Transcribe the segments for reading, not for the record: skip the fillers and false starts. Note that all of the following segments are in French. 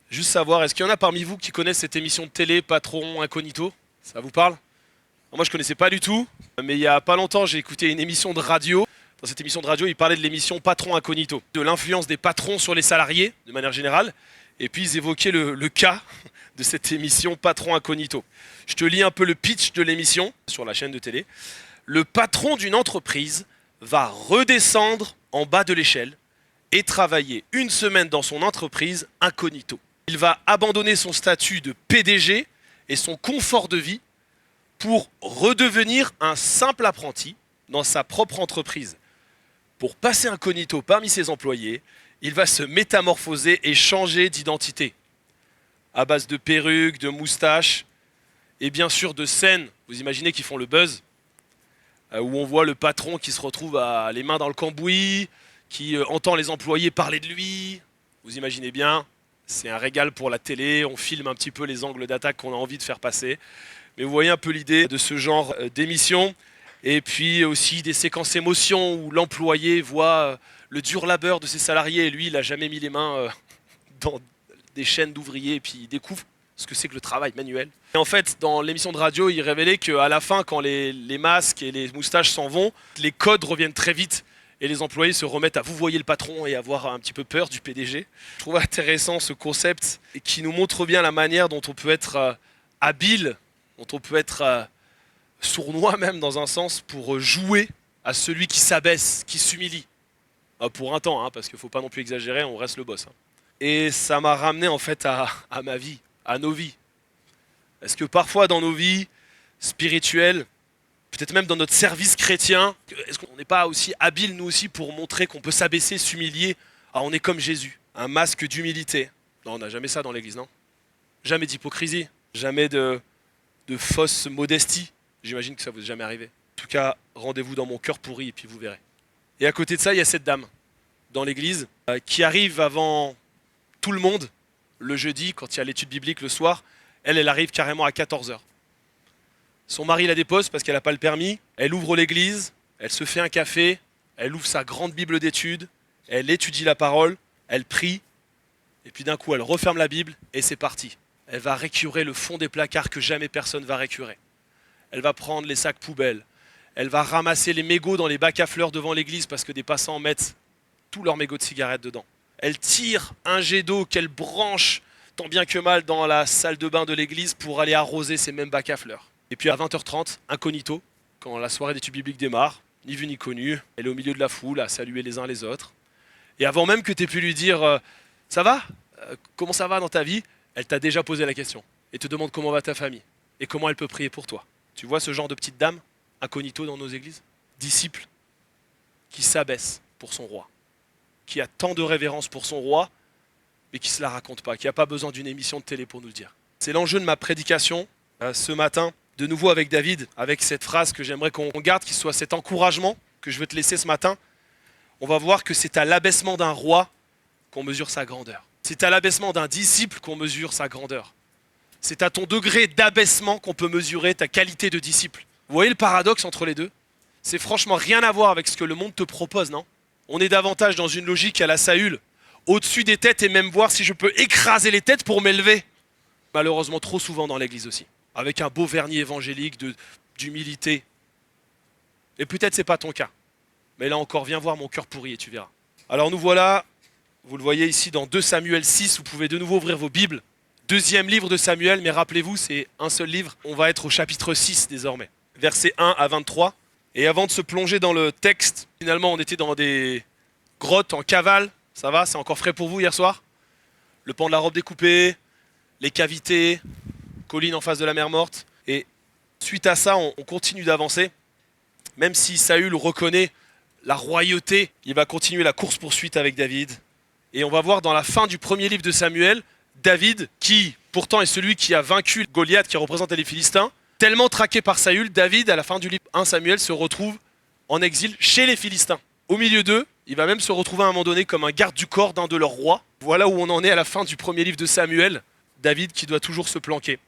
Juste savoir, est-ce qu'il y en a parmi vous qui connaissent cette émission de télé, Patron Incognito? Ça vous parle? Moi je connaissais pas du tout, mais il y a pas longtemps j'ai écouté une émission de radio. Dans cette émission de radio, il parlait de l'émission Patron Incognito, de l'influence des patrons sur les salariés, de manière générale. Et puis ils évoquaient le cas de cette émission Patron Incognito. Je te lis un peu le pitch de l'émission sur la chaîne de télé. Le patron d'une entreprise va redescendre en bas de l'échelle et travailler une semaine dans son entreprise incognito. Il va abandonner son statut de PDG et son confort de vie pour redevenir un simple apprenti dans sa propre entreprise. Pour passer incognito parmi ses employés, il va se métamorphoser et changer d'identité. À base de perruques, de moustaches et bien sûr de scènes, vous imaginez, qui font le buzz, où on voit le patron qui se retrouve les mains dans le cambouis, qui entend les employés parler de lui. Vous imaginez bien, c'est un régal pour la télé, on filme un petit peu les angles d'attaque qu'on a envie de faire passer. Mais vous voyez un peu l'idée de ce genre d'émission. Et puis aussi des séquences émotions où l'employé voit le dur labeur de ses salariés et lui, il n'a jamais mis les mains dans des chaînes d'ouvriers et puis il découvre ce que c'est que le travail manuel. Et en fait, dans l'émission de radio, il révélait qu'à la fin, quand les masques et les moustaches s'en vont, les codes reviennent très vite et les employés se remettent à vous voyez le patron et à avoir un petit peu peur du PDG. Je trouve intéressant ce concept qui nous montre bien la manière dont on peut être habile, dont on peut être sournois même dans un sens pour jouer à celui qui s'abaisse, qui s'humilie. Pour un temps, parce qu'il ne faut pas non plus exagérer, on reste le boss. Et ça m'a ramené en fait à ma vie, à nos vies. Est-ce que parfois dans nos vies spirituelles, peut-être même dans notre service chrétien, est-ce qu'on n'est pas aussi habile nous aussi pour montrer qu'on peut s'abaisser, s'humilier? On est comme Jésus, un masque d'humilité. Non, on n'a jamais ça dans l'église, non? Jamais d'hypocrisie, jamais de fausse modestie. J'imagine que ça vous est jamais arrivé. En tout cas, rendez-vous dans mon cœur pourri et puis vous verrez. Et à côté de ça, il y a cette dame dans l'église qui arrive avant tout le monde le jeudi quand il y a l'étude biblique le soir. Elle arrive carrément à 14 heures. Son mari la dépose parce qu'elle n'a pas le permis. Elle ouvre l'église, elle se fait un café, elle ouvre sa grande Bible d'études, elle étudie la parole, elle prie, et puis d'un coup elle referme la Bible et c'est parti. Elle va récurer le fond des placards que jamais personne va récurer. Elle va prendre les sacs poubelles, elle va ramasser les mégots dans les bacs à fleurs devant l'église parce que des passants mettent tous leurs mégots de cigarettes dedans. Elle tire un jet d'eau qu'elle branche tant bien que mal dans la salle de bain de l'église pour aller arroser ces mêmes bacs à fleurs. Et puis à 20h30, incognito, quand la soirée d'études bibliques démarre, ni vu ni connu, elle est au milieu de la foule à saluer les uns les autres. Et avant même que tu aies pu lui dire « Ça va ? Comment ça va dans ta vie ?» Elle t'a déjà posé la question et te demande comment va ta famille et comment elle peut prier pour toi. Tu vois ce genre de petite dame, incognito dans nos églises? Disciple qui s'abaisse pour son roi, qui a tant de révérence pour son roi, mais qui ne se la raconte pas, qui n'a pas besoin d'une émission de télé pour nous le dire. C'est l'enjeu de ma prédication ce matin, de nouveau avec David, avec cette phrase que j'aimerais qu'on garde, qui soit cet encouragement que je veux te laisser ce matin. On va voir que c'est à l'abaissement d'un roi qu'on mesure sa grandeur. C'est à l'abaissement d'un disciple qu'on mesure sa grandeur. C'est à ton degré d'abaissement qu'on peut mesurer ta qualité de disciple. Vous voyez le paradoxe entre les deux? C'est franchement rien à voir avec ce que le monde te propose, non? On est davantage dans une logique à la Saül, au-dessus des têtes et même voir si je peux écraser les têtes pour m'élever. Malheureusement trop souvent dans l'église aussi, avec un beau vernis évangélique d'humilité. Et peut-être c'est pas ton cas, mais là encore, viens voir mon cœur pourri et tu verras. Alors nous voilà, vous le voyez ici dans 2 Samuel 6, vous pouvez de nouveau ouvrir vos Bibles. Deuxième livre de Samuel, mais rappelez-vous, c'est un seul livre. On va être au chapitre 6 désormais, versets 1 à 23. Et avant de se plonger dans le texte, finalement on était dans des grottes en cavale. Ça va, c'est encore frais pour vous hier soir? Le pan de la robe découpée, les cavités, colline en face de la mer morte. Et suite à ça, on continue d'avancer. Même si Saül reconnaît la royauté, il va continuer la course-poursuite avec David. Et on va voir dans la fin du premier livre de Samuel, David, qui pourtant est celui qui a vaincu Goliath, qui représentait les Philistins, tellement traqué par Saül, David, à la fin du livre 1 Samuel, se retrouve en exil chez les Philistins. Au milieu d'eux, il va même se retrouver à un moment donné comme un garde du corps d'un de leurs rois. Voilà où on en est à la fin du premier livre de Samuel, David qui doit toujours se planquer.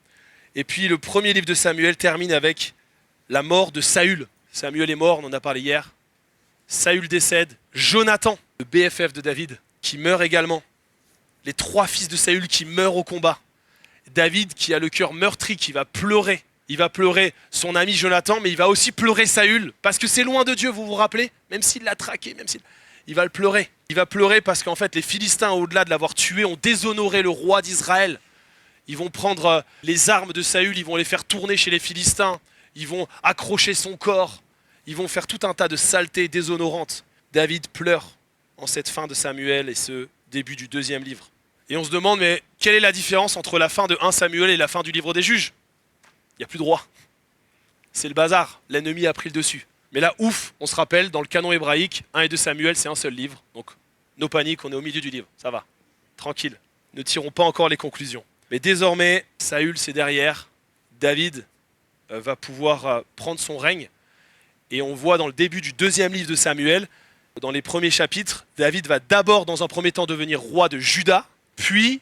Et puis le premier livre de Samuel termine avec la mort de Saül. Samuel est mort, on en a parlé hier. Saül décède. Jonathan, le BFF de David, qui meurt également. les 3 fils de Saül qui meurent au combat. David qui a le cœur meurtri, qui va pleurer. Il va pleurer son ami Jonathan, mais il va aussi pleurer Saül, parce que c'est loin de Dieu, vous vous rappelez? Même s'il l'a traqué, il va le pleurer. Il va pleurer parce qu'en fait, les Philistins, au-delà de l'avoir tué, ont déshonoré le roi d'Israël. Ils vont prendre les armes de Saül, ils vont les faire tourner chez les Philistins. Ils vont accrocher son corps. Ils vont faire tout un tas de saletés déshonorantes. David pleure en cette fin de Samuel et ce début du 2e livre. Et on se demande, mais quelle est la différence entre la fin de 1 Samuel et la fin du livre des juges? Il n'y a plus de roi. C'est le bazar. L'ennemi a pris le dessus. Mais là, ouf, on se rappelle, dans le canon hébraïque, 1 et 2 Samuel, c'est un seul livre. Donc, no panique, on est au milieu du livre. Ça va. Tranquille. Ne tirons pas encore les conclusions. Mais désormais, Saül, c'est derrière. David va pouvoir prendre son règne. Et on voit dans le début du 2e livre de Samuel, dans les premiers chapitres, David va d'abord, dans un premier temps, devenir roi de Juda. Puis,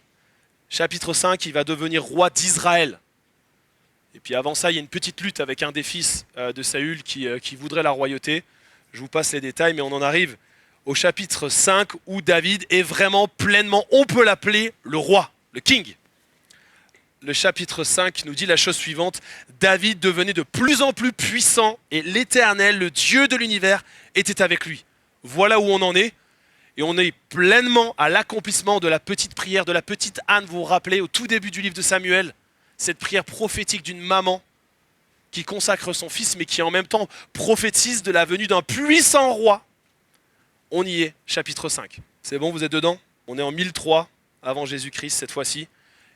chapitre 5, il va devenir roi d'Israël. Et puis avant ça, il y a une petite lutte avec un des fils de Saül qui voudrait la royauté. Je vous passe les détails, mais on en arrive au chapitre 5 où David est vraiment pleinement, on peut l'appeler le roi, le king. Le chapitre 5 nous dit la chose suivante: David devenait de plus en plus puissant et l'Éternel, le Dieu de l'univers, était avec lui. Voilà où on en est. Et on est pleinement à l'accomplissement de la petite prière de la petite Anne, vous vous rappelez, au tout début du livre de Samuel. Cette prière prophétique d'une maman qui consacre son fils, mais qui en même temps prophétise de la venue d'un puissant roi. On y est, chapitre 5. C'est bon, vous êtes dedans? On est en 1003 avant Jésus-Christ cette fois-ci.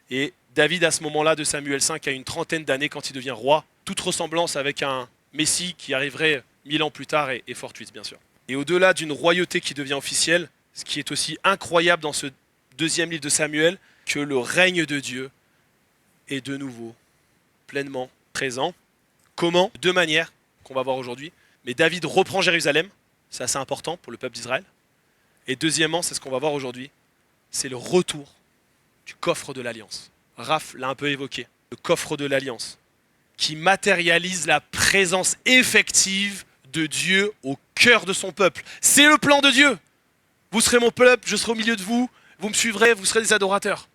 Et David, à ce moment-là de Samuel 5, a une trentaine d'années quand il devient roi. Toute ressemblance avec un Messie qui arriverait 1000 ans plus tard est fortuite, bien sûr. Et au-delà d'une royauté qui devient officielle, ce qui est aussi incroyable dans ce 2e livre de Samuel, que le règne de Dieu est de nouveau pleinement présent. Comment? De 2 manières qu'on va voir aujourd'hui. Mais David reprend Jérusalem, c'est assez important pour le peuple d'Israël. Et deuxièmement, c'est ce qu'on va voir aujourd'hui, c'est le retour du coffre de l'Alliance. Raph l'a un peu évoqué, le coffre de l'Alliance, qui matérialise la présence effective de Dieu au cœur de son peuple. C'est le plan de Dieu. Vous serez mon peuple, je serai au milieu de vous, vous me suivrez, vous serez des adorateurs.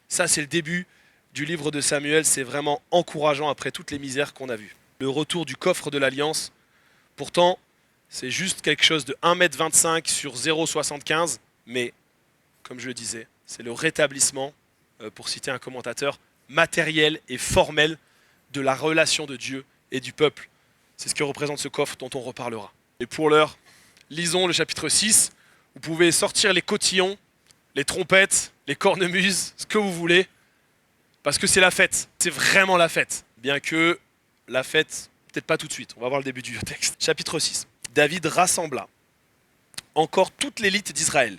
Ça, c'est le début du livre de Samuel, c'est vraiment encourageant après toutes les misères qu'on a vues. Le retour du coffre de l'Alliance, pourtant, c'est juste quelque chose de 1,25 m sur 0,75 m, mais, comme je le disais, c'est le rétablissement, pour citer un commentateur, matériel et formel de la relation de Dieu et du peuple. C'est ce que représente ce coffre dont on reparlera. Et pour l'heure, lisons le chapitre 6. Vous pouvez sortir les cotillons, les trompettes, les cornemuses, ce que vous voulez, parce que c'est la fête. C'est vraiment la fête. Bien que la fête, peut-être pas tout de suite. On va voir le début du texte. Chapitre 6. David rassembla encore toute l'élite d'Israël,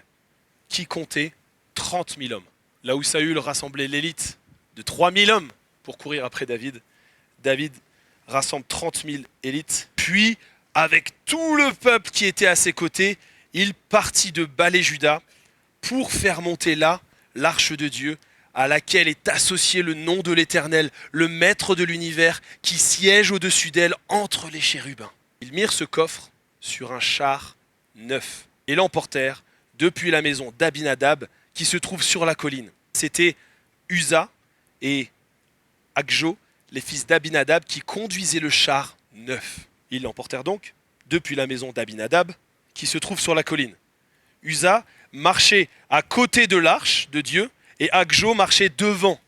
qui comptait 30 000 hommes. Là où Saül rassemblait l'élite de 3 000 hommes pour courir après David, David rassemble 30 000 élites. Puis, avec tout le peuple qui était à ses côtés, il partit de Balé-Juda pour faire monter là l'arche de Dieu, à laquelle est associé le nom de l'Éternel, le maître de l'univers, qui siège au-dessus d'elle entre les chérubins. Ils mirent ce coffre sur un char neuf et l'emportèrent depuis la maison d'Abinadab qui se trouve sur la colline. C'était Uza et Akjo, les fils d'Abinadab, qui conduisaient le char neuf. Ils l'emportèrent donc depuis la maison d'Abinadab qui se trouve sur la colline. Uza marchait à côté de l'arche de Dieu et Akjo marchait devant.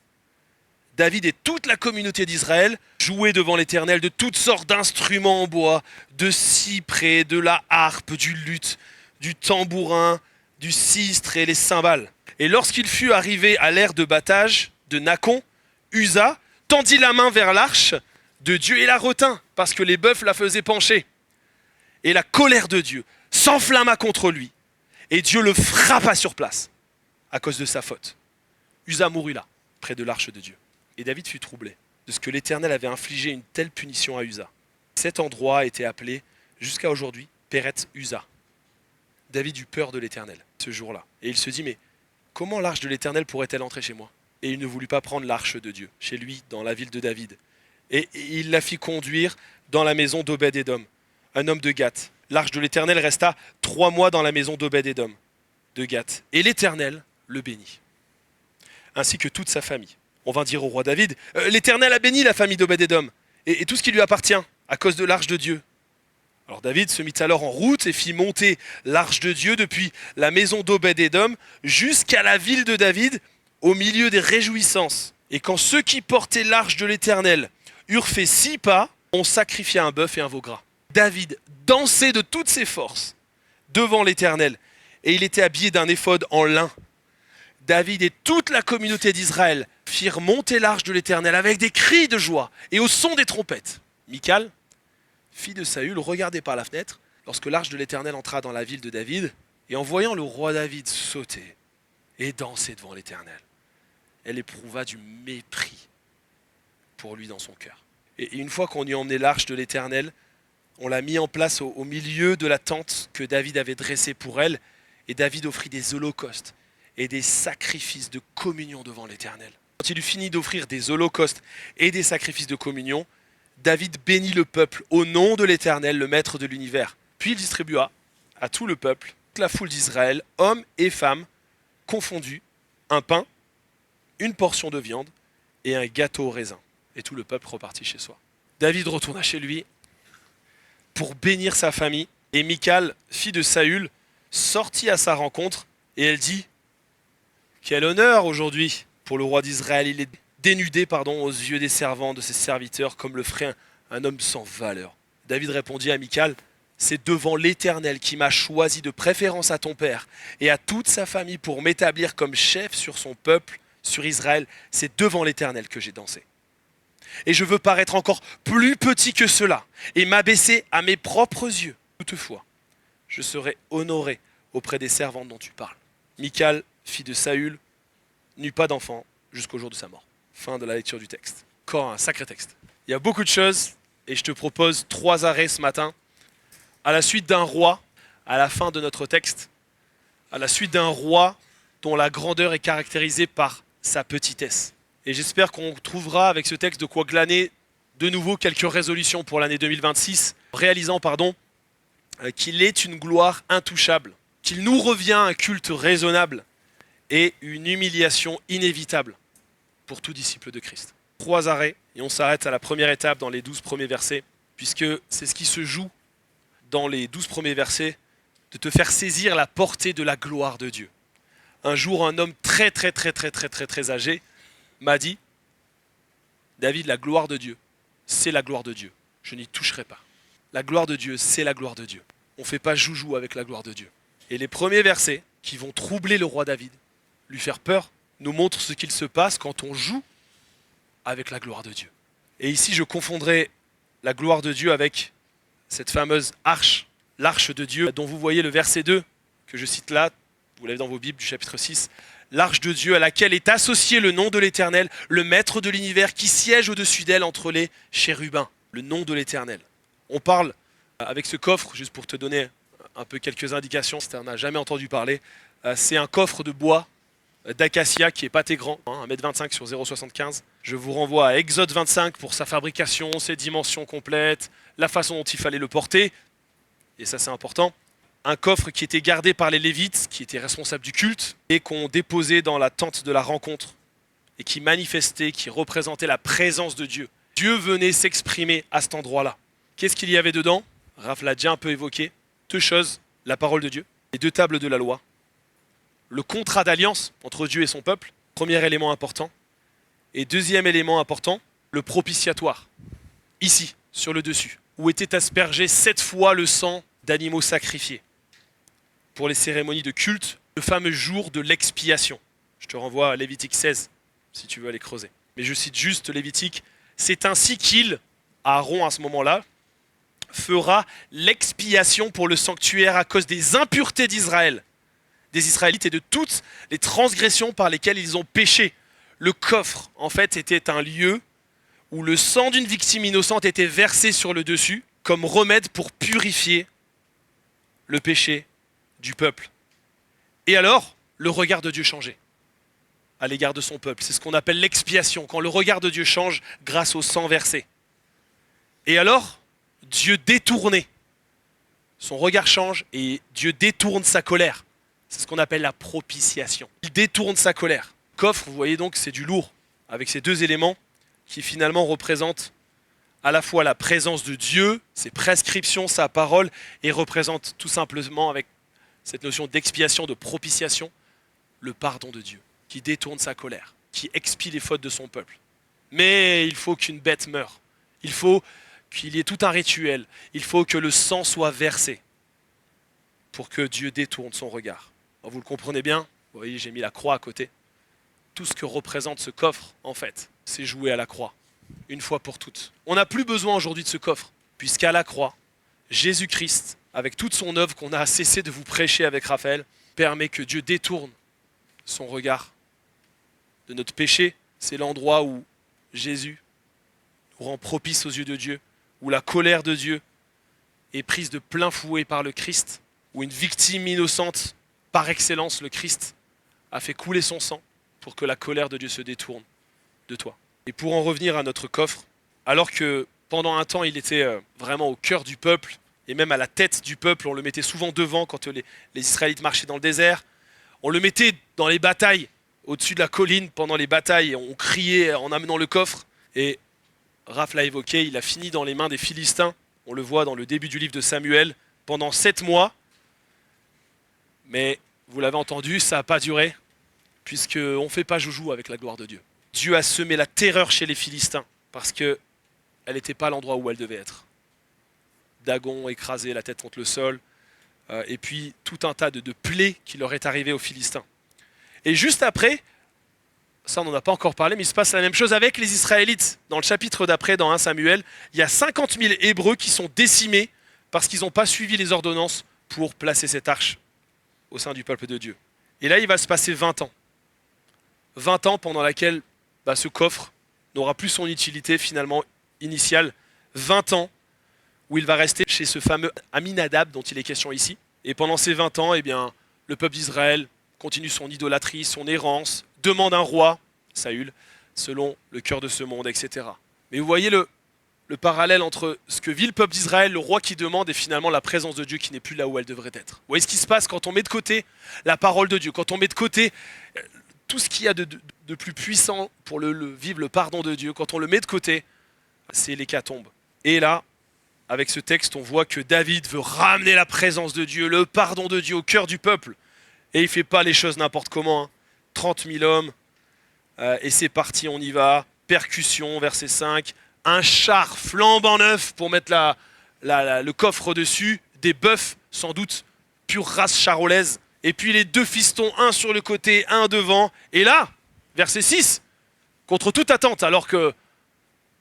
David et toute la communauté d'Israël jouaient devant l'Éternel de toutes sortes d'instruments en bois, de cyprès, de la harpe, du luth, du tambourin, du sistre et les cymbales. Et lorsqu'il fut arrivé à l'aire de battage de Nakon, Uza tendit la main vers l'arche de Dieu et la retint, parce que les bœufs la faisaient pencher. Et la colère de Dieu s'enflamma contre lui, et Dieu le frappa sur place, à cause de sa faute. Uza mourut là, près de l'arche de Dieu. Et David fut troublé de ce que l'Éternel avait infligé une telle punition à Uza. Cet endroit a été appelé, jusqu'à aujourd'hui, Péret Uza. David eut peur de l'Éternel, ce jour-là. Et il se dit, mais comment l'arche de l'Éternel pourrait-elle entrer chez moi? Et il ne voulut pas prendre l'arche de Dieu, chez lui, dans la ville de David. Et il la fit conduire dans la maison d'Obed-Édom, un homme de Gath. L'arche de l'Éternel resta 3 mois dans la maison d'Obed-Édom, de Gath. Et l'Éternel le bénit. ainsi que toute sa famille. On vint dire au roi David, l'Éternel a béni la famille d'Obed-Édom, et tout ce qui lui appartient, à cause de l'arche de Dieu. Alors David se mit alors en route et fit monter l'arche de Dieu depuis la maison d'Obed-Édom jusqu'à la ville de David, au milieu des réjouissances. Et quand ceux qui portaient l'arche de l'Éternel eurent fait 6 pas, on sacrifia un bœuf et un veau gras. David dansait de toutes ses forces devant l'Éternel, et il était habillé d'un éphod en lin. David et toute la communauté d'Israël firent monter l'arche de l'Éternel avec des cris de joie et au son des trompettes. Michal, fille de Saül, regardait par la fenêtre lorsque l'arche de l'Éternel entra dans la ville de David, et en voyant le roi David sauter et danser devant l'Éternel, elle éprouva du mépris pour lui dans son cœur. Et une fois qu'on y emmenait l'arche de l'Éternel, on l'a mis en place au milieu de la tente que David avait dressée pour elle, et David offrit des holocaustes et des sacrifices de communion devant l'Éternel. Quand il eut fini d'offrir des holocaustes et des sacrifices de communion, David bénit le peuple au nom de l'Éternel, le maître de l'univers. Puis il distribua à tout le peuple, toute la foule d'Israël, hommes et femmes, confondus, un pain, une portion de viande et un gâteau au raisin. Et tout le peuple repartit chez soi. David retourna chez lui pour bénir sa famille. Et Michal, fille de Saül, sortit à sa rencontre et elle dit « Quel honneur aujourd'hui pour le roi d'Israël, il est dénudé aux yeux des servants de ses serviteurs comme le ferait un homme sans valeur. » David répondit à Michal « C'est devant l'Éternel qui m'a choisi de préférence à ton père et à toute sa famille pour m'établir comme chef sur son peuple, sur Israël. C'est devant l'Éternel que j'ai dansé. Et je veux paraître encore plus petit que cela et m'abaisser à mes propres yeux. Toutefois, je serai honoré auprès des servantes dont tu parles. » Michal, fille de Saül, n'eut pas d'enfant jusqu'au jour de sa mort. Fin de la lecture du texte. Encore un sacré texte. Il y a beaucoup de choses et je te propose 3 arrêts ce matin. À la suite d'un roi, à la fin de notre texte, à la suite d'un roi dont la grandeur est caractérisée par sa petitesse. Et j'espère qu'on trouvera avec ce texte de quoi glaner de nouveau quelques résolutions pour l'année 2026, réalisant qu'il est une gloire intouchable, qu'il nous revient un culte raisonnable et une humiliation inévitable pour tout disciple de Christ. 3 arrêts, et on s'arrête à la première étape dans les 12 premiers versets, puisque c'est ce qui se joue dans les 12 premiers versets, de te faire saisir la portée de la gloire de Dieu. Un jour, un homme très âgé m'a dit « David, la gloire de Dieu, c'est la gloire de Dieu. Je n'y toucherai pas. La gloire de Dieu, c'est la gloire de Dieu. On ne fait pas joujou avec la gloire de Dieu. » Et les premiers versets qui vont troubler le roi David, lui faire peur, nous montrent ce qu'il se passe quand on joue avec la gloire de Dieu. Et ici, je confondrai la gloire de Dieu avec cette fameuse arche, l'arche de Dieu, dont vous voyez le verset 2, que je cite là, vous l'avez dans vos Bibles du chapitre 6, l'arche de Dieu à laquelle est associé le nom de l'Éternel, le maître de l'univers qui siège au-dessus d'elle entre les chérubins, le nom de l'Éternel. On parle avec ce coffre, juste pour te donner un peu quelques indications, si tu n'en as jamais entendu parler, c'est un coffre de bois d'acacia qui est pas très grand, 1,25 m sur 0,75 m. Je vous renvoie à Exode 25 pour sa fabrication, ses dimensions complètes, la façon dont il fallait le porter, et ça c'est important. Un coffre qui était gardé par les Lévites, qui étaient responsables du culte, et qu'on déposait dans la tente de la rencontre, et qui manifestait, qui représentait la présence de Dieu. Dieu venait s'exprimer à cet endroit-là. Qu'est-ce qu'il y avait dedans? Raph l'a déjà un peu évoqué. 2 choses, la parole de Dieu, les 2 tables de la loi, le contrat d'alliance entre Dieu et son peuple, premier élément important, et deuxième élément important, le propitiatoire, ici, sur le dessus, où était aspergé 7 fois le sang d'animaux sacrifiés pour les cérémonies de culte, le fameux jour de l'expiation. Je te renvoie à Lévitique 16, si tu veux aller creuser. Mais je cite juste Lévitique, c'est ainsi qu'il, Aaron à ce moment-là, fera l'expiation pour le sanctuaire à cause des impuretés d'Israël, des Israélites et de toutes les transgressions par lesquelles ils ont péché. Le coffre, en fait, était un lieu où le sang d'une victime innocente était versé sur le dessus comme remède pour purifier le péché du peuple. Et alors, le regard de Dieu changeait à l'égard de son peuple. C'est ce qu'on appelle l'expiation, quand le regard de Dieu change grâce au sang versé. Et alors, Dieu détournait. Son regard change et Dieu détourne sa colère. C'est ce qu'on appelle la propitiation. Il détourne sa colère. Coffre, vous voyez donc, c'est du lourd, avec ces deux éléments qui finalement représentent à la fois la présence de Dieu, ses prescriptions, sa parole, et représentent tout simplement, avec cette notion d'expiation, de propitiation, le pardon de Dieu, qui détourne sa colère, qui expie les fautes de son peuple. Mais il faut qu'une bête meure. Il faut qu'il y ait tout un rituel. Il faut que le sang soit versé pour que Dieu détourne son regard. Alors vous le comprenez bien, vous voyez, j'ai mis la croix à côté. Tout ce que représente ce coffre, en fait, c'est joué à la croix, une fois pour toutes. On n'a plus besoin aujourd'hui de ce coffre, puisqu'à la croix, Jésus-Christ, avec toute son œuvre qu'on a cessé de vous prêcher avec Raphaël, permet que Dieu détourne son regard de notre péché. C'est l'endroit où Jésus nous rend propice aux yeux de Dieu, où la colère de Dieu est prise de plein fouet par le Christ, où une victime innocente, par excellence, le Christ, a fait couler son sang pour que la colère de Dieu se détourne de toi. Et pour en revenir à notre coffre, alors que pendant un temps il était vraiment au cœur du peuple, et même à la tête du peuple, on le mettait souvent devant quand les Israélites marchaient dans le désert, on le mettait dans les batailles, au-dessus de la colline, pendant les batailles, on criait en amenant le coffre, et Raph l'a évoqué, il a fini dans les mains des Philistins, on le voit dans le début du livre de Samuel, pendant 7 mois, mais vous l'avez entendu, ça n'a pas duré, puisqu'on ne fait pas joujou avec la gloire de Dieu. Dieu a semé la terreur chez les Philistins, parce qu'elle n'était pas à l'endroit où elle devait être. Dagon écrasé, la tête contre le sol, et puis tout un tas de plaies qui leur est arrivé aux Philistins. Et juste après, ça on n'en a pas encore parlé, mais il se passe la même chose avec les Israélites. Dans le chapitre d'après, dans 1 Samuel, il y a 50 000 Hébreux qui sont décimés parce qu'ils n'ont pas suivi les ordonnances pour placer cette arche au sein du peuple de Dieu. Et là, il va se passer 20 ans. 20 ans pendant laquelle ce coffre n'aura plus son utilité finalement initiale. 20 ans où il va rester chez ce fameux Aminadab dont il est question ici. Et pendant ces 20 ans, eh bien, le peuple d'Israël continue son idolâtrie, son errance, demande un roi, Saül, selon le cœur de ce monde, etc. Mais vous voyez le parallèle entre ce que vit le peuple d'Israël, le roi qui demande, et finalement la présence de Dieu qui n'est plus là où elle devrait être. Vous voyez ce qui se passe quand on met de côté la parole de Dieu, quand on met de côté tout ce qu'il y a de plus puissant pour vivre le pardon de Dieu, quand on le met de côté, c'est l'hécatombe. Et là, avec ce texte, on voit que David veut ramener la présence de Dieu, le pardon de Dieu au cœur du peuple. Et il ne fait pas les choses n'importe comment. Hein. 30 000 hommes, et c'est parti, on y va. Percussion, verset 5. Un char flambant neuf pour mettre le coffre dessus. Des bœufs, sans doute, pure race charolaise. Et puis les 2 fistons, un sur le côté, un devant. Et là, verset 6, contre toute attente, alors que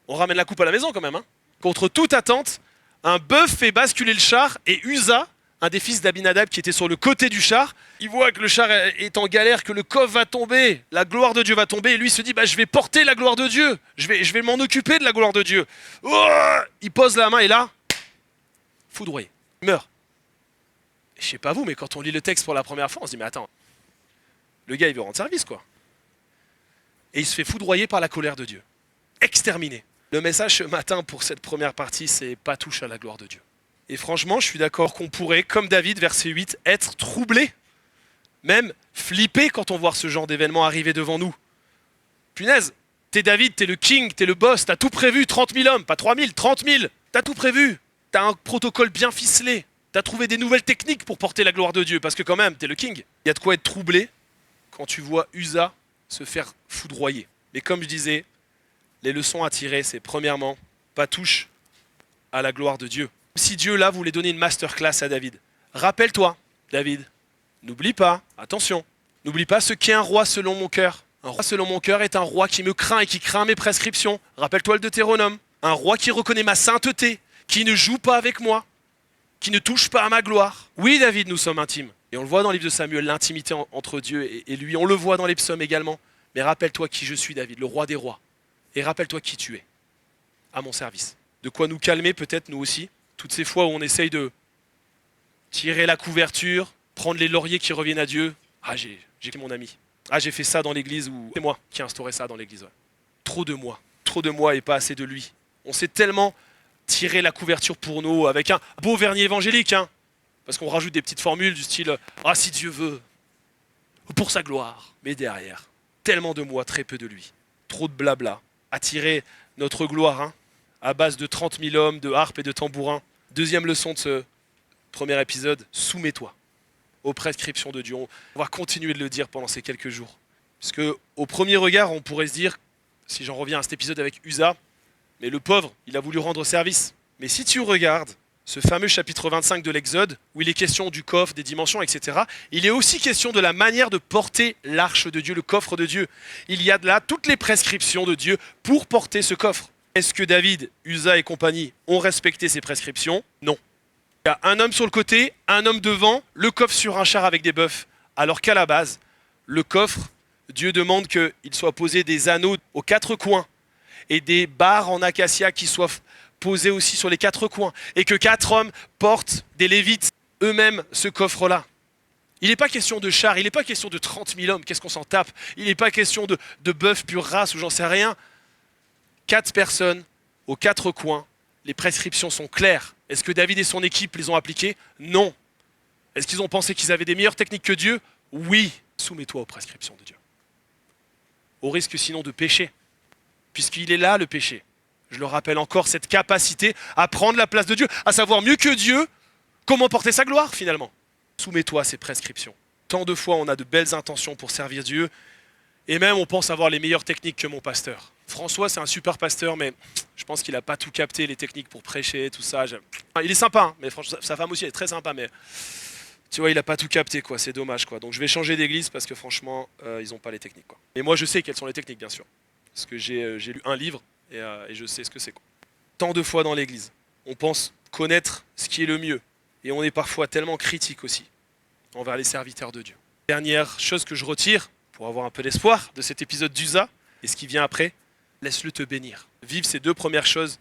on ramène la coupe à la maison quand même. Hein. Contre toute attente, un bœuf fait basculer le char et Uza, un des fils d'Abinadab qui était sur le côté du char, il voit que le char est en galère, que le coffre va tomber, la gloire de Dieu va tomber, et lui se dit je vais porter la gloire de Dieu, je vais m'en occuper de la gloire de Dieu. Oh, il pose la main et là, foudroyé, il meurt. Et je sais pas vous, mais quand on lit le texte pour la première fois, on se dit mais attends, le gars il veut rendre service quoi. Et il se fait foudroyer par la colère de Dieu, exterminé. Le message ce matin pour cette première partie, c'est pas touche à la gloire de Dieu. Et franchement, je suis d'accord qu'on pourrait, comme David, verset 8, être troublé, même flipper quand on voit ce genre d'événement arriver devant nous. Punaise, t'es David, t'es le king, t'es le boss, t'as tout prévu, 30 000 hommes, pas 3 000, 30 000, t'as tout prévu, t'as un protocole bien ficelé, t'as trouvé des nouvelles techniques pour porter la gloire de Dieu, parce que quand même, t'es le king. Il y a de quoi être troublé quand tu vois Uza se faire foudroyer. Mais comme je disais, les leçons à tirer, c'est premièrement, pas touche à la gloire de Dieu. Si Dieu là voulait donner une masterclass à David, rappelle-toi, David, n'oublie pas, attention, n'oublie pas ce qu'est un roi selon mon cœur. Un roi selon mon cœur est un roi qui me craint et qui craint mes prescriptions. Rappelle-toi le Deutéronome. Un roi qui reconnaît ma sainteté, qui ne joue pas avec moi, qui ne touche pas à ma gloire. Oui, David, nous sommes intimes. Et on le voit dans le livre de Samuel, l'intimité entre Dieu et lui. On le voit dans les psaumes également. Mais rappelle-toi qui je suis, David, le roi des rois. Et rappelle-toi qui tu es, à mon service. De quoi nous calmer peut-être nous aussi. Toutes ces fois où on essaye de tirer la couverture, prendre les lauriers qui reviennent à Dieu. Ah, j'ai mon ami. Ah, j'ai fait ça dans l'église, ou c'est moi qui ai instauré ça dans l'église. Ouais. Trop de moi et pas assez de lui. On s'est tellement tiré la couverture pour nous avec un beau vernis évangélique, hein, parce qu'on rajoute des petites formules du style « Ah, si Dieu veut, pour sa gloire », mais derrière, tellement de moi, très peu de lui. Trop de blabla. Attirer notre gloire, hein, à base de 30 000 hommes, de harpes et de tambourins. Deuxième leçon de ce premier épisode, soumets-toi aux prescriptions de Dieu. On va continuer de le dire pendant ces quelques jours. Parce que au premier regard, on pourrait se dire, si j'en reviens à cet épisode avec Uza, mais le pauvre, il a voulu rendre service. Mais si tu regardes ce fameux chapitre 25 de l'Exode, où il est question du coffre, des dimensions, etc., il est aussi question de la manière de porter l'arche de Dieu, le coffre de Dieu. Il y a de là toutes les prescriptions de Dieu pour porter ce coffre. Est-ce que David, Uza et compagnie ont respecté ces prescriptions? Non. Il y a un homme sur le côté, un homme devant, le coffre sur un char avec des bœufs. Alors qu'à la base, le coffre, Dieu demande qu'il soit posé des anneaux aux quatre coins et des barres en acacia qui soient posées aussi sur les quatre coins et que 4 hommes portent des Lévites eux-mêmes ce coffre-là. Il n'est pas question de char, il n'est pas question de 30 000 hommes, qu'est-ce qu'on s'en tape? Il n'est pas question de bœuf pure race ou j'en sais rien. 4 personnes aux 4 coins, les prescriptions sont claires. Est-ce que David et son équipe les ont appliquées? Non. Est-ce qu'ils ont pensé qu'ils avaient des meilleures techniques que Dieu? Oui. Soumets-toi aux prescriptions de Dieu. Au risque sinon de pécher, puisqu'il est là le péché. Je le rappelle encore, cette capacité à prendre la place de Dieu, à savoir mieux que Dieu comment porter sa gloire finalement. Soumets-toi à ces prescriptions. Tant de fois on a de belles intentions pour servir Dieu, et même on pense avoir les meilleures techniques que mon pasteur. François c'est un super pasteur, mais je pense qu'il n'a pas tout capté, les techniques pour prêcher, tout ça. Il est sympa, hein, mais franchement, sa femme aussi elle est très sympa, mais tu vois, il n'a pas tout capté, quoi. C'est dommage, quoi. Donc je vais changer d'église parce que franchement, ils n'ont pas les techniques, quoi. Et moi je sais quelles sont les techniques, bien sûr. Parce que j'ai lu un livre et je sais ce que c'est, quoi. Tant de fois dans l'église, on pense connaître ce qui est le mieux. Et on est parfois tellement critique aussi envers les serviteurs de Dieu. Dernière chose que je retire, pour avoir un peu d'espoir de cet épisode d'Uza, et ce qui vient après, laisse-le te bénir. Vive ces 2 premières choses,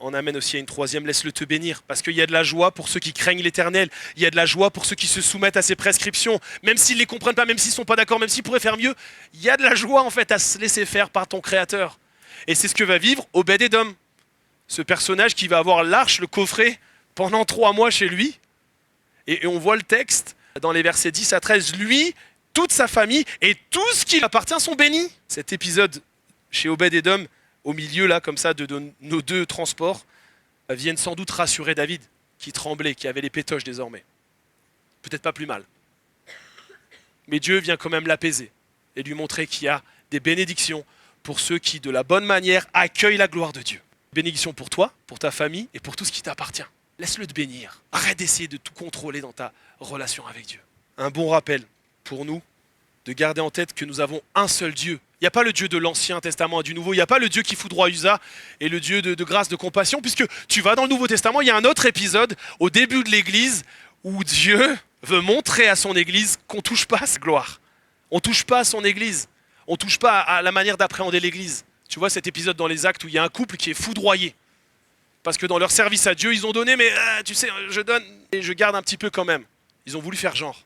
on amène aussi à une troisième, laisse-le te bénir. Parce qu'il y a de la joie pour ceux qui craignent l'Éternel, il y a de la joie pour ceux qui se soumettent à ses prescriptions, même s'ils ne les comprennent pas, même s'ils ne sont pas d'accord, même s'ils pourraient faire mieux, il y a de la joie en fait à se laisser faire par ton Créateur. Et c'est ce que va vivre Obed-Édom, ce personnage qui va avoir l'arche, le coffret, pendant 3 mois chez lui. Et on voit le texte dans les versets 10 à 13, lui, toute sa famille et tout ce qui lui appartient sont bénis. Cet épisode chez Obed-Édom, au milieu là comme ça de nos 2 transports, viennent sans doute rassurer David, qui tremblait, qui avait les pétoches désormais. Peut-être pas plus mal. Mais Dieu vient quand même l'apaiser et lui montrer qu'il y a des bénédictions pour ceux qui, de la bonne manière, accueillent la gloire de Dieu. Bénédictions pour toi, pour ta famille et pour tout ce qui t'appartient. Laisse-le te bénir. Arrête d'essayer de tout contrôler dans ta relation avec Dieu. Un bon rappel pour nous de garder en tête que nous avons un seul Dieu. Il n'y a pas le Dieu de l'Ancien Testament et du Nouveau. Il n'y a pas le Dieu qui foudroie Uza et le Dieu de grâce, de compassion, puisque tu vas dans le Nouveau Testament, il y a un autre épisode au début de l'Église où Dieu veut montrer à son Église qu'on ne touche pas à sa gloire. On ne touche pas à son Église. On ne touche pas à la manière d'appréhender l'Église. Tu vois cet épisode dans les Actes où il y a un couple qui est foudroyé. Parce que dans leur service à Dieu, ils ont donné, mais tu sais, je donne et je garde un petit peu quand même. Ils ont voulu faire genre.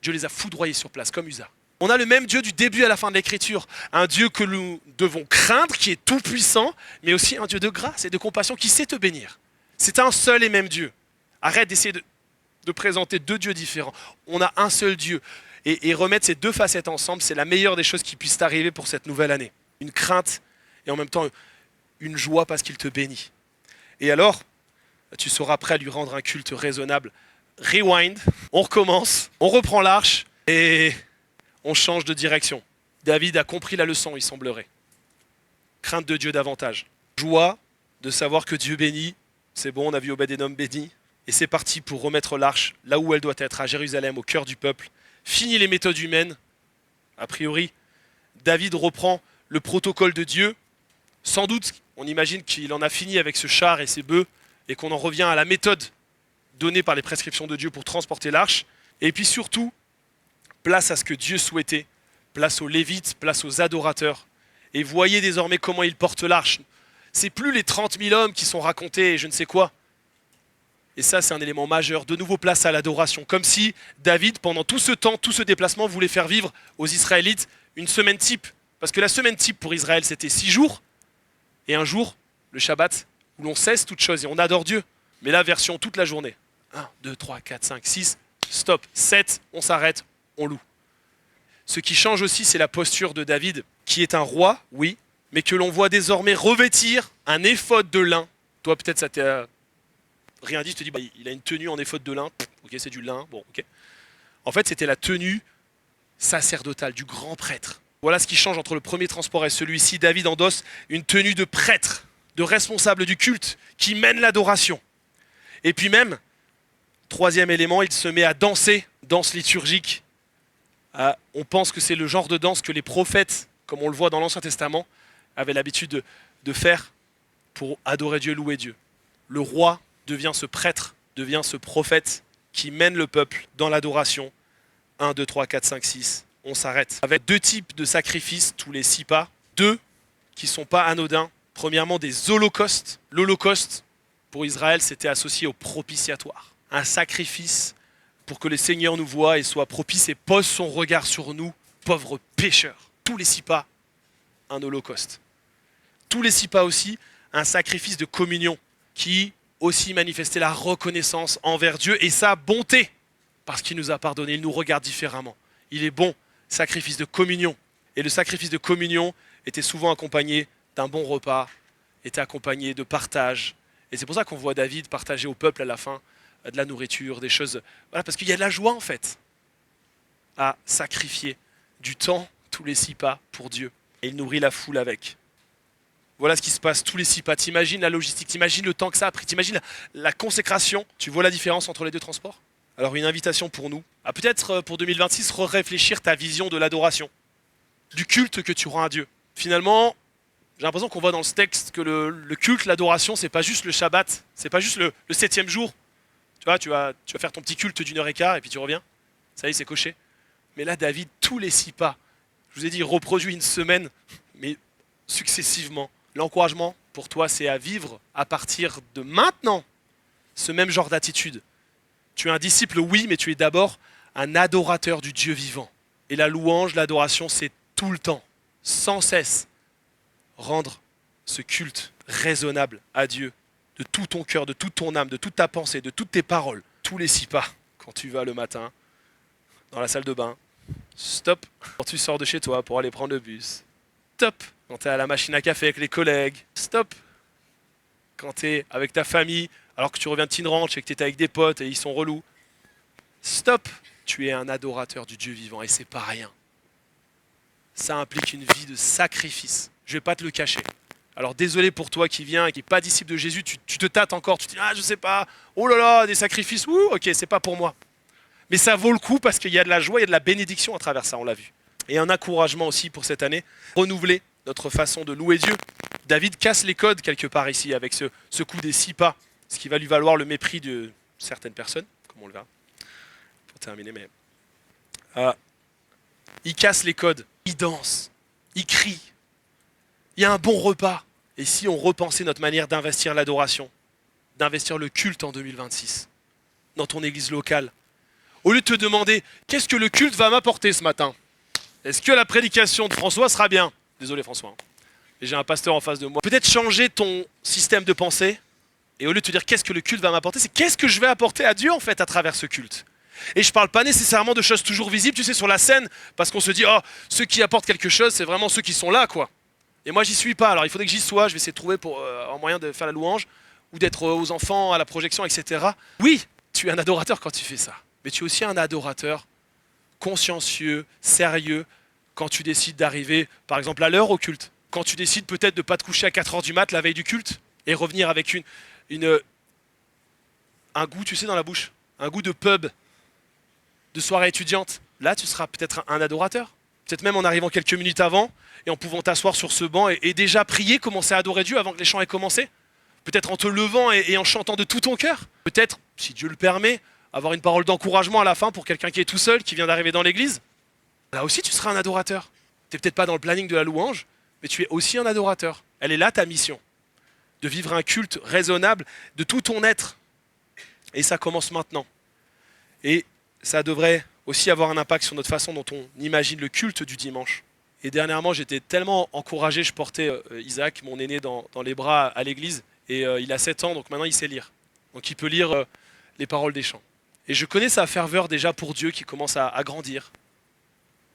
Dieu les a foudroyés sur place, comme Uza. On a le même Dieu du début à la fin de l'Écriture. Un Dieu que nous devons craindre, qui est tout puissant, mais aussi un Dieu de grâce et de compassion qui sait te bénir. C'est un seul et même Dieu. Arrête d'essayer de présenter 2 dieux différents. On a un seul Dieu. Et remettre ces 2 facettes ensemble, c'est la meilleure des choses qui puissent t'arriver pour cette nouvelle année. Une crainte et en même temps une joie parce qu'il te bénit. Et alors, tu seras prêt à lui rendre un culte raisonnable. Rewind, on recommence, on reprend l'arche et on change de direction. David a compris la leçon, il semblerait. Crainte de Dieu davantage. Joie de savoir que Dieu bénit. C'est bon, on a vu Obed-Édom béni. Et c'est parti pour remettre l'arche là où elle doit être, à Jérusalem, au cœur du peuple. Fini les méthodes humaines. A priori, David reprend le protocole de Dieu. Sans doute, on imagine qu'il en a fini avec ce char et ses bœufs et qu'on en revient à la méthode donnée par les prescriptions de Dieu pour transporter l'arche. Et puis surtout, place à ce que Dieu souhaitait, place aux Lévites, place aux adorateurs. Et voyez désormais comment ils portent l'arche. C'est plus les 30 000 hommes qui sont racontés et je ne sais quoi. Et ça, c'est un élément majeur. De nouveau, place à l'adoration. Comme si David, pendant tout ce temps, tout ce déplacement, voulait faire vivre aux Israélites une semaine type. Parce que la semaine type pour Israël, c'était 6 jours. Et un jour, le Shabbat, où l'on cesse toute chose et on adore Dieu. Mais la version toute la journée. 1, 2, 3, 4, 5, 6, stop. 7, on s'arrête, on loue. Ce qui change aussi, c'est la posture de David, qui est un roi, oui, mais que l'on voit désormais revêtir un éphod de lin. Toi, peut-être ça t'a rien dit, je te dis, bah, il a une tenue en éphod de lin. Ok, c'est du lin, bon, ok. En fait, c'était la tenue sacerdotale du grand prêtre. Voilà ce qui change entre le premier transport et celui-ci. David endosse une tenue de prêtre, de responsable du culte, qui mène l'adoration. Et puis même, troisième élément, il se met à danser, danse liturgique. On pense que c'est le genre de danse que les prophètes, comme on le voit dans l'Ancien Testament, avaient l'habitude de faire pour adorer Dieu, louer Dieu. Le roi devient ce prêtre, devient ce prophète qui mène le peuple dans l'adoration. 1, 2, 3, 4, 5, 6, on s'arrête. Avec deux types de sacrifices, tous les 6 pas. Deux qui ne sont pas anodins. Premièrement, des holocaustes. L'holocauste, pour Israël, c'était associé au propitiatoire. Un sacrifice pour que le Seigneur nous voie et soit propice et pose son regard sur nous, pauvres pécheurs. Tous les 6 pas, un holocauste. Tous les 6 pas aussi, un sacrifice de communion qui aussi manifestait la reconnaissance envers Dieu et sa bonté, parce qu'il nous a pardonné, il nous regarde différemment. Il est bon, sacrifice de communion. Et le sacrifice de communion était souvent accompagné d'un bon repas, était accompagné de partage. Et c'est pour ça qu'on voit David partager au peuple à la fin de la nourriture, des choses. Voilà, parce qu'il y a de la joie en fait à sacrifier du temps, tous les 6 pas pour Dieu. Et il nourrit la foule avec. Voilà ce qui se passe tous les 6 pas. T'imagines la logistique, t'imagines le temps que ça a pris, t'imagines la consécration. Tu vois la différence entre les deux transports? Alors une invitation pour nous, à peut-être pour 2026, réfléchir ta vision de l'adoration, du culte que tu rends à Dieu. Finalement, j'ai l'impression qu'on voit dans ce texte que le culte, l'adoration, c'est pas juste le Shabbat, c'est pas juste le 7e jour. Tu vas faire ton petit culte d'1h15 et puis tu reviens. Ça y est, c'est coché. Mais là, David, tous les 6 pas, je vous ai dit, il reproduit une semaine, mais successivement. L'encouragement pour toi, c'est à vivre à partir de maintenant ce même genre d'attitude. Tu es un disciple, oui, mais tu es d'abord un adorateur du Dieu vivant. Et la louange, l'adoration, c'est tout le temps, sans cesse, rendre ce culte raisonnable à Dieu, de tout ton cœur, de toute ton âme, de toute ta pensée, de toutes tes paroles, tous les 6 pas, quand tu vas le matin, dans la salle de bain, stop, quand tu sors de chez toi pour aller prendre le bus, stop, quand tu es à la machine à café avec les collègues, stop, quand tu es avec ta famille, alors que tu reviens de Teen Ranch et que tu es avec des potes et ils sont relous, stop, tu es un adorateur du Dieu vivant et c'est pas rien. Ça implique une vie de sacrifice. Je vais pas te le cacher. Alors désolé pour toi qui viens et qui n'est pas disciple de Jésus, tu te tâtes encore, tu te dis « Ah, je sais pas, oh là là, des sacrifices, ouh, ok, c'est pas pour moi. » Mais ça vaut le coup parce qu'il y a de la joie, il y a de la bénédiction à travers ça, on l'a vu. Et un encouragement aussi pour cette année, renouveler notre façon de louer Dieu. David casse les codes quelque part ici avec ce coup des 6 pas, ce qui va lui valoir le mépris de certaines personnes, comme on le verra. Pour terminer, mais... il casse les codes, il danse, il crie, il y a un bon repas. Et si on repensait notre manière d'investir l'adoration, d'investir le culte en 2026, dans ton église locale, au lieu de te demander qu'est-ce que le culte va m'apporter ce matin, est-ce que la prédication de François sera bien? Désolé François, hein. Et j'ai un pasteur en face de moi. Peut-être changer ton système de pensée, et au lieu de te dire qu'est-ce que le culte va m'apporter, c'est qu'est-ce que je vais apporter à Dieu en fait à travers ce culte. Et je parle pas nécessairement de choses toujours visibles, tu sais, sur la scène, parce qu'on se dit, oh, ceux qui apportent quelque chose, c'est vraiment ceux qui sont là, quoi. Et moi, j'y suis pas, alors il faudrait que j'y sois, je vais essayer de trouver un moyen de faire la louange, ou d'être aux enfants, à la projection, etc. Oui, tu es un adorateur quand tu fais ça, mais tu es aussi un adorateur consciencieux, sérieux, quand tu décides d'arriver, par exemple, à l'heure au culte. Quand tu décides peut-être de ne pas te coucher à 4h du mat la veille du culte, et revenir avec un goût, tu sais, dans la bouche, un goût de pub, de soirée étudiante. Là, tu seras peut-être un adorateur. Peut-être même en arrivant quelques minutes avant, et en pouvant t'asseoir sur ce banc et déjà prier, commencer à adorer Dieu avant que les chants aient commencé. Peut-être en te levant et en chantant de tout ton cœur. Peut-être, si Dieu le permet, avoir une parole d'encouragement à la fin pour quelqu'un qui est tout seul, qui vient d'arriver dans l'église. Là aussi, tu seras un adorateur. Tu n'es peut-être pas dans le planning de la louange, mais tu es aussi un adorateur. Elle est là ta mission, de vivre un culte raisonnable de tout ton être. Et ça commence maintenant. Et ça devrait aussi avoir un impact sur notre façon dont on imagine le culte du dimanche. Et dernièrement, j'étais tellement encouragé, je portais Isaac, mon aîné, dans les bras à l'église, et il a 7 ans, donc maintenant il sait lire. Donc il peut lire les paroles des chants. Et je connais sa ferveur déjà pour Dieu qui commence à grandir.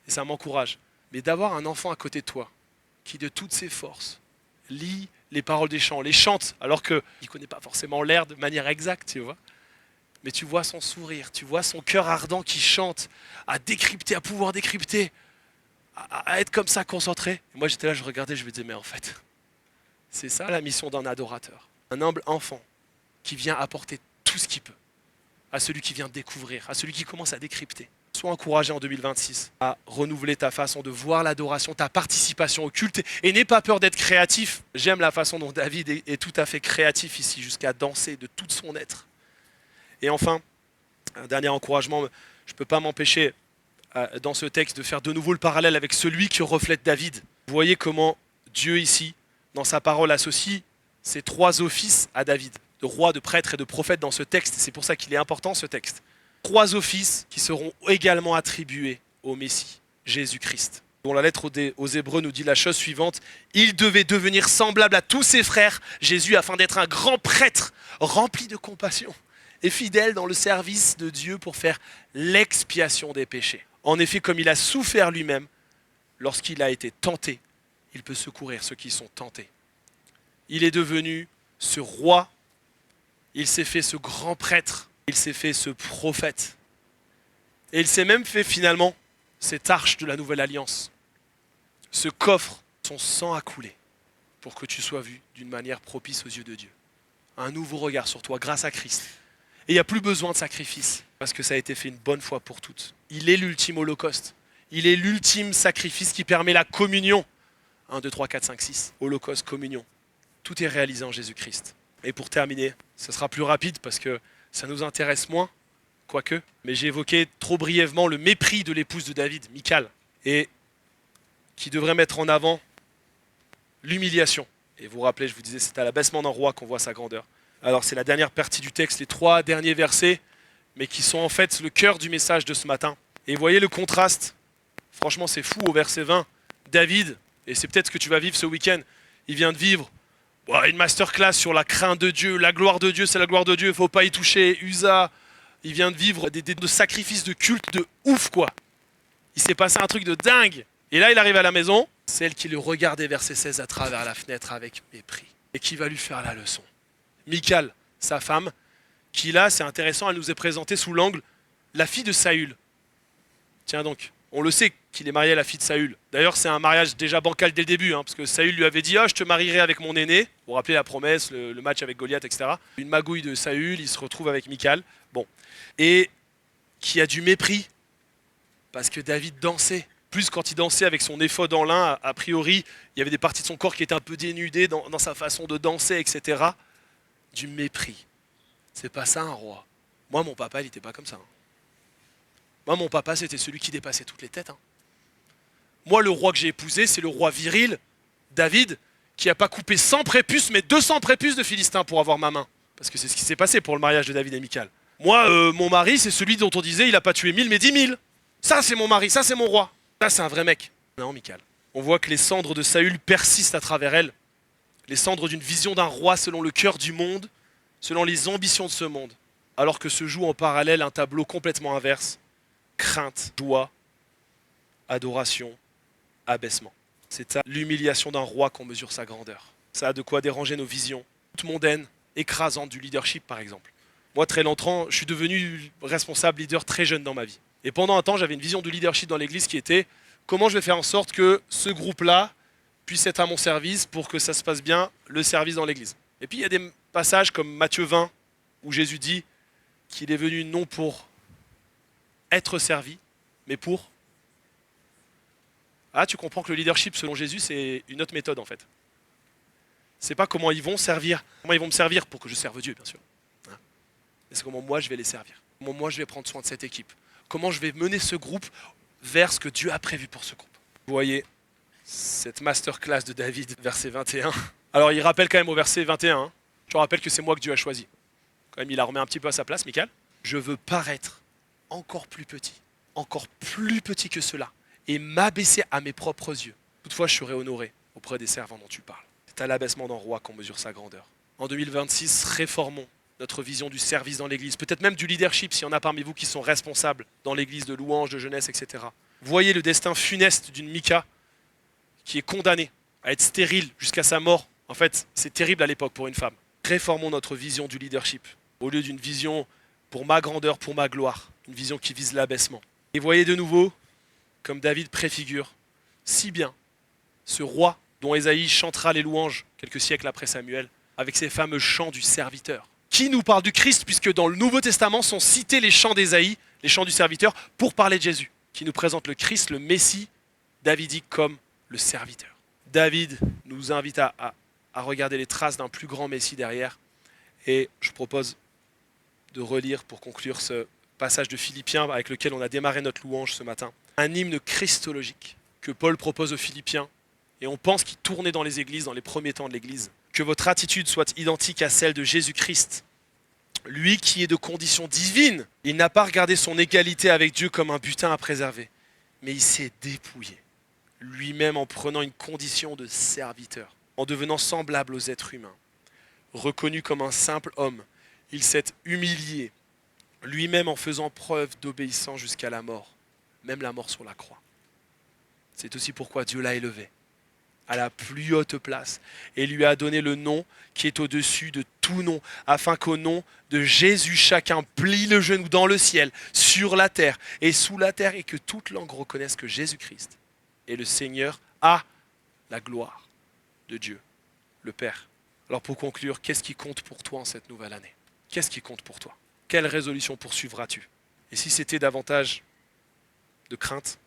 et ça m'encourage. Mais d'avoir un enfant à côté de toi, qui de toutes ses forces lit les paroles des chants, les chante, alors qu'il ne connaît pas forcément l'air de manière exacte, tu vois. Mais tu vois son sourire, tu vois son cœur ardent qui chante, à décrypter, à pouvoir décrypter, à être comme ça concentré. Et moi j'étais là, je regardais, je me disais, mais en fait, c'est ça la mission d'un adorateur. Un humble enfant qui vient apporter tout ce qu'il peut à celui qui vient découvrir, à celui qui commence à décrypter. Sois encouragé en 2026 à renouveler ta façon de voir l'adoration, ta participation au culte, et n'aie pas peur d'être créatif. J'aime la façon dont David est tout à fait créatif ici, jusqu'à danser de tout son être. Et enfin, un dernier encouragement, je ne peux pas m'empêcher dans ce texte de faire de nouveau le parallèle avec celui qui reflète David. Vous voyez comment Dieu ici, dans sa parole, associe ces trois offices à David, de roi, de prêtre et de prophète dans ce texte. C'est pour ça qu'il est important ce texte. Trois offices qui seront également attribués au Messie, Jésus-Christ. Dont la lettre aux Hébreux nous dit la chose suivante: il devait devenir semblable à tous ses frères, Jésus, afin d'être un grand prêtre rempli de compassion et fidèle dans le service de Dieu pour faire l'expiation des péchés. En effet, comme il a souffert lui-même, lorsqu'il a été tenté, il peut secourir ceux qui sont tentés. Il est devenu ce roi, il s'est fait ce grand prêtre, il s'est fait ce prophète. Et il s'est même fait finalement cette arche de la nouvelle alliance, ce coffre, son sang a coulé pour que tu sois vu d'une manière propice aux yeux de Dieu. Un nouveau regard sur toi grâce à Christ. Et il n'y a plus besoin de sacrifice, parce que ça a été fait une bonne fois pour toutes. Il est l'ultime holocauste. Il est l'ultime sacrifice qui permet la communion. 1, 2, 3, 4, 5, 6. Holocauste, communion. Tout est réalisé en Jésus-Christ. Et pour terminer, ce sera plus rapide parce que ça nous intéresse moins, quoique. Mais j'ai évoqué trop brièvement le mépris de l'épouse de David, Michal, et qui devrait mettre en avant l'humiliation. Et vous vous rappelez, je vous disais, c'est à l'abaissement d'un roi qu'on voit sa grandeur. Alors c'est la dernière partie du texte, les 3 derniers versets, mais qui sont en fait le cœur du message de ce matin. Et vous voyez le contraste, franchement c'est fou au verset 20. David, et c'est peut-être ce que tu vas vivre ce week-end, il vient de vivre une masterclass sur la crainte de Dieu, la gloire de Dieu, c'est la gloire de Dieu, il ne faut pas y toucher, Usa. Il vient de vivre des sacrifices de culte de ouf quoi. Il s'est passé un truc de dingue. Et là il arrive à la maison, celle qui le regardait verset 16 à travers la fenêtre avec mépris, et qui va lui faire la leçon. Michal, sa femme, qui là, c'est intéressant, elle nous est présentée sous l'angle la fille de Saül. Tiens donc, on le sait qu'il est marié à la fille de Saül. D'ailleurs, c'est un mariage déjà bancal dès le début, parce que Saül lui avait dit « Ah, je te marierai avec mon aîné ». Vous vous rappelez la promesse, le match avec Goliath, etc. Une magouille de Saül, il se retrouve avec Michal. Bon. Et qui a du mépris, parce que David dansait. Plus quand il dansait avec son éphod en lin, a priori, il y avait des parties de son corps qui étaient un peu dénudées dans sa façon de danser, etc. Du mépris. C'est pas ça un roi. Moi, mon papa, il n'était pas comme ça. Moi, mon papa, c'était celui qui dépassait toutes les têtes. Moi, le roi que j'ai épousé, c'est le roi viril, David, qui n'a pas coupé 100 prépuces, mais 200 prépuces de Philistins pour avoir ma main. Parce que c'est ce qui s'est passé pour le mariage de David et Michal. Moi, mon mari, c'est celui dont on disait, il n'a pas tué 1000, mais 10 000. Ça, c'est mon mari, ça, c'est mon roi. Ça, c'est un vrai mec. Non, Michal. On voit que les cendres de Saül persistent à travers elle. Les cendres d'une vision d'un roi selon le cœur du monde, selon les ambitions de ce monde. Alors que se joue en parallèle un tableau complètement inverse. Crainte, joie, adoration, abaissement. C'est à l'humiliation d'un roi qu'on mesure sa grandeur. Ça a de quoi déranger nos visions, toutes mondaines, écrasantes du leadership par exemple. Moi, très longtemps, je suis devenu responsable leader très jeune dans ma vie. Et pendant un temps, j'avais une vision de leadership dans l'église qui était comment je vais faire en sorte que ce groupe-là puisse être à mon service pour que ça se passe bien, le service dans l'église. Et puis il y a des passages comme Matthieu 20, où Jésus dit qu'il est venu non pour être servi, mais pour... Ah, tu comprends que le leadership, selon Jésus, c'est une autre méthode en fait. C'est pas comment ils vont servir, comment ils vont me servir pour que je serve Dieu, bien sûr. Mais c'est comment moi je vais les servir, comment moi je vais prendre soin de cette équipe, comment je vais mener ce groupe vers ce que Dieu a prévu pour ce groupe. Vous voyez cette masterclass de David, verset 21. Alors il rappelle quand même au verset 21, je rappelle que c'est moi que Dieu a choisi. Quand même il la remet un petit peu à sa place, Michal. Je veux paraître encore plus petit que cela, et m'abaisser à mes propres yeux. Toutefois je serai honoré auprès des servants dont tu parles. C'est à l'abaissement d'un roi qu'on mesure sa grandeur. En 2026, réformons notre vision du service dans l'église, peut-être même du leadership, s'il y en a parmi vous qui sont responsables dans l'église de louange, de jeunesse, etc. Voyez le destin funeste d'une Mika qui est condamnée à être stérile jusqu'à sa mort. En fait, c'est terrible à l'époque pour une femme. Réformons notre vision du leadership. Au lieu d'une vision pour ma grandeur, pour ma gloire, une vision qui vise l'abaissement. Et voyez de nouveau, comme David préfigure si bien ce roi dont Ésaïe chantera les louanges quelques siècles après Samuel, avec ses fameux chants du serviteur. Qui nous parle du Christ, puisque dans le Nouveau Testament sont cités les chants d'Ésaïe, les chants du serviteur, pour parler de Jésus, qui nous présente le Christ, le Messie, davidique comme le serviteur. David nous invite à regarder les traces d'un plus grand Messie derrière, et je propose de relire pour conclure ce passage de Philippiens avec lequel on a démarré notre louange ce matin. Un hymne christologique que Paul propose aux Philippiens, et on pense qu'il tournait dans les églises, dans les premiers temps de l'église. Que votre attitude soit identique à celle de Jésus-Christ. Lui qui est de condition divine, il n'a pas regardé son égalité avec Dieu comme un butin à préserver, mais il s'est dépouillé, lui-même en prenant une condition de serviteur, en devenant semblable aux êtres humains. Reconnu comme un simple homme, il s'est humilié, lui-même en faisant preuve d'obéissance jusqu'à la mort, même la mort sur la croix. C'est aussi pourquoi Dieu l'a élevé à la plus haute place et lui a donné le nom qui est au-dessus de tout nom, afin qu'au nom de Jésus, chacun plie le genou dans le ciel, sur la terre et sous la terre, et que toute langue reconnaisse que Jésus-Christ est le Seigneur, à la gloire de Dieu, le Père. Alors pour conclure, qu'est-ce qui compte pour toi en cette nouvelle année? Qu'est-ce qui compte pour toi? Quelle résolution poursuivras-tu? Et si c'était davantage de crainte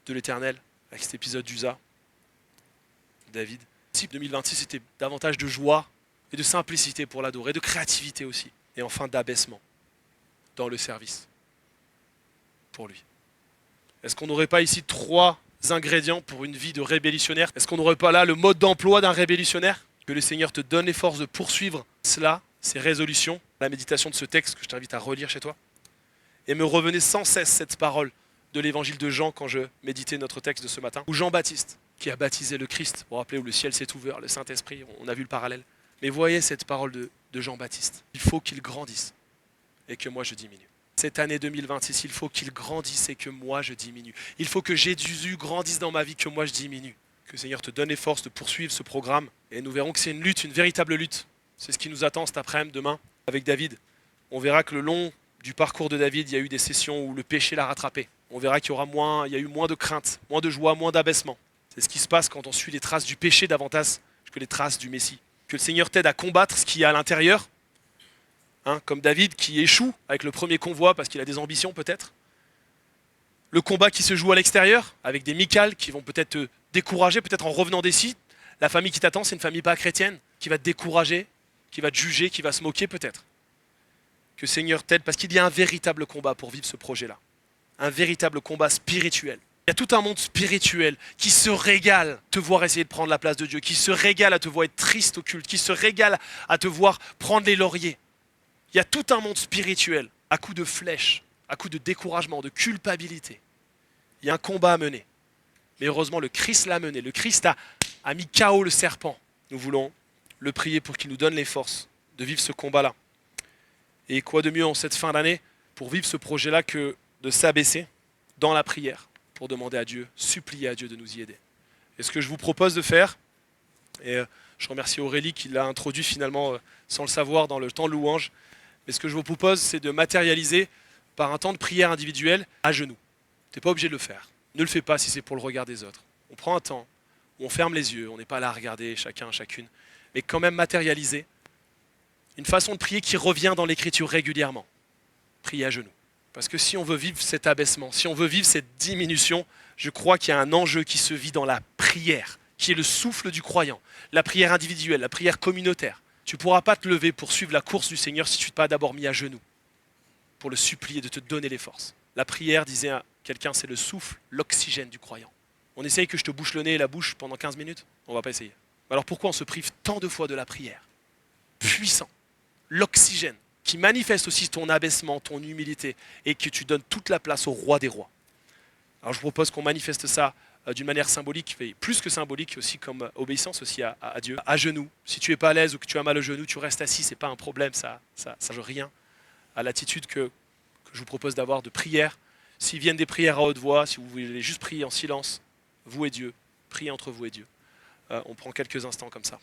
de l'Éternel, avec cet épisode d'Uza, David. Si 2026 c'était davantage de joie et de simplicité pour l'adorer, de créativité aussi, et enfin d'abaissement dans le service pour lui. Est-ce qu'on n'aurait pas ici 3 ingrédients pour une vie de révolutionnaire? Est-ce qu'on n'aurait pas là le mode d'emploi d'un révolutionnaire? Que le Seigneur te donne les forces de poursuivre cela, ces résolutions, la méditation de ce texte que je t'invite à relire chez toi. Et me revenez sans cesse cette parole de l'évangile de Jean quand je méditais notre texte de ce matin, où Jean-Baptiste, qui a baptisé le Christ, vous vous rappelez, où le ciel s'est ouvert, le Saint-Esprit, on a vu le parallèle. Mais voyez cette parole de Jean-Baptiste. Il faut qu'il grandisse et que moi je diminue. Cette année 2026, il faut qu'il grandisse et que moi je diminue. Il faut que Jésus grandisse dans ma vie, que moi je diminue. Que le Seigneur te donne les forces de poursuivre ce programme. Et nous verrons que c'est une lutte, une véritable lutte. C'est ce qui nous attend cet après-midi, demain, avec David. On verra que le long du parcours de David, il y a eu des sessions où le péché l'a rattrapé. On verra qu'il y a eu moins de crainte, moins de joie, moins d'abaissement. C'est ce qui se passe quand on suit les traces du péché davantage que les traces du Messie. Que le Seigneur t'aide à combattre ce qu'il y a à l'intérieur, comme David qui échoue avec le premier convoi parce qu'il a des ambitions peut-être. Le combat qui se joue à l'extérieur, avec des Michal qui vont peut-être te décourager, peut-être en revenant des sites. La famille qui t'attend, c'est une famille pas chrétienne, qui va te décourager, qui va te juger, qui va se moquer peut-être. Que le Seigneur t'aide parce qu'il y a un véritable combat pour vivre ce projet-là. Un véritable combat spirituel. Il y a tout un monde spirituel qui se régale à te voir essayer de prendre la place de Dieu, qui se régale à te voir être triste au culte, qui se régale à te voir prendre les lauriers. Il y a tout un monde spirituel à coups de flèches, à coups de découragement, de culpabilité. Il y a un combat à mener. Mais heureusement, le Christ l'a mené. Le Christ a mis KO le serpent. Nous voulons le prier pour qu'il nous donne les forces de vivre ce combat-là. Et quoi de mieux en cette fin d'année pour vivre ce projet-là que de s'abaisser dans la prière pour demander à Dieu, supplier à Dieu de nous y aider. Et ce que je vous propose de faire, et je remercie Aurélie qui l'a introduit finalement sans le savoir dans le temps de louange, mais ce que je vous propose, c'est de matérialiser par un temps de prière individuelle à genoux. Tu n'es pas obligé de le faire. Ne le fais pas si c'est pour le regard des autres. On prend un temps où on ferme les yeux, on n'est pas là à regarder chacun, chacune, mais quand même matérialiser une façon de prier qui revient dans l'Écriture régulièrement. Prier à genoux. Parce que si on veut vivre cet abaissement, si on veut vivre cette diminution, je crois qu'il y a un enjeu qui se vit dans la prière, qui est le souffle du croyant. La prière individuelle, la prière communautaire. Tu ne pourras pas te lever pour suivre la course du Seigneur si tu n'es pas d'abord mis à genoux pour le supplier de te donner les forces. La prière, disait à quelqu'un, c'est le souffle, l'oxygène du croyant. On essaye que je te bouche le nez et la bouche pendant 15 minutes? On ne va pas essayer. Alors pourquoi on se prive tant de fois de la prière? Puissant. L'oxygène qui manifeste aussi ton abaissement, ton humilité, et que tu donnes toute la place au roi des rois. Alors je vous propose qu'on manifeste ça d'une manière symbolique, et plus que symbolique aussi comme obéissance aussi à Dieu, à genoux. Si tu n'es pas à l'aise ou que tu as mal au genou, tu restes assis, c'est pas un problème, ça ne change rien à l'attitude que je vous propose d'avoir de prière. S'il viennent des prières à haute voix, si vous voulez juste prier en silence, vous et Dieu, priez entre vous et Dieu. On prend quelques instants comme ça.